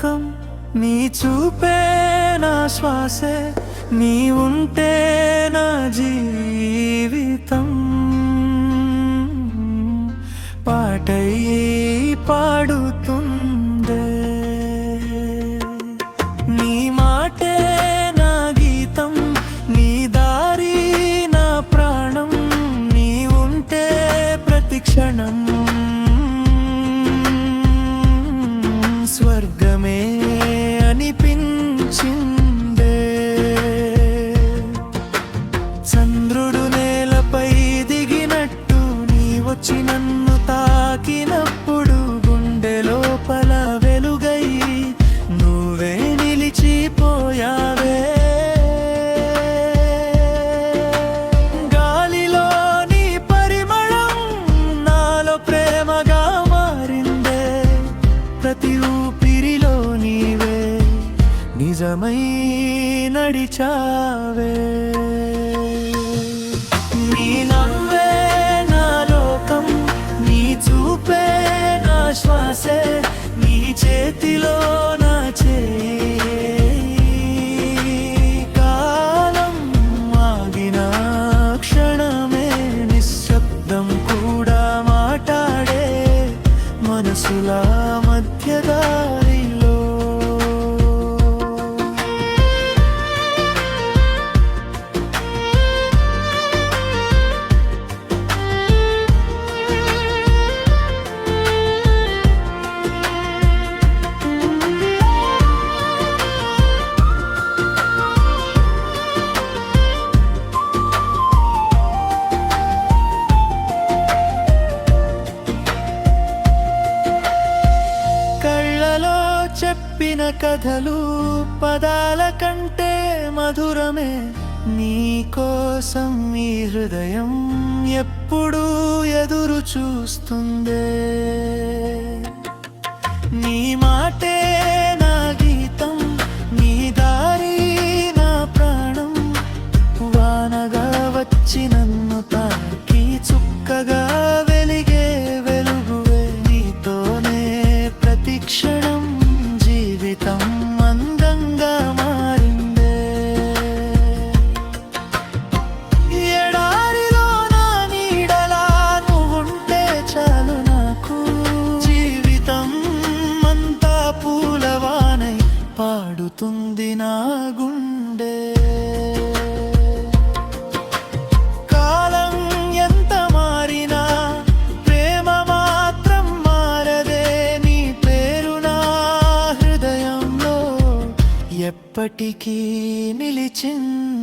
లోకం నీ చూపే నా శ్వాసే నీ ఉంటే నా జీవితం పాటై పాడుతుందే నీ మాటే నా గీతం నీ దారి నా ప్రాణం నీ ఉంటే ప్రతి క్షణం స్వర్గమే అనిపించిందే చంద్రుడు నేలపై దిగినట్టు నీ వచ్చి నన్ను తాకినప్పుడు గుండె లోపల వెలుగై నువ్వే నిలిచిపోయావే గాలిలోని పరిమళం నాలో ప్రేమగా మారిందే ప్రతి ఊపిరిలో నీవే నిజమై నడిచావే నీ నవ్వే నా లోకం నీ చూపే నా శ్వాసే నీ చేతిలో నా చేయి కాలం ఆగిన క్షణమే నిశ్శబ్దం కూడా మాట్లాడే మనసుల మధ్యదారిలో చెప్పిన కథలు పదాల కంటే మధురమే నీ కోసం ఈ హృదయం ఎప్పుడూ ఎదురు చూస్తుందే నీ మాటే నా గీతం నీ దారి నా ప్రాణం వానగా వచ్చి నన్ను తాకి చుక్కగా వెలిగే వెలుగువే నీతోనే ప్రతి క్షణం జీవితం అందంగా మారిందే ఎడారిలో నా నీడలా నువ్వుంటే చాలు నాకు జీవితం అంతా పూలవానై పాడుతుంది నా గుండె కాలం ఎంత మారినా ప్రేమ మాత్రం మారదే నీ పేరు ఎప్పటికీ నిలిచింది.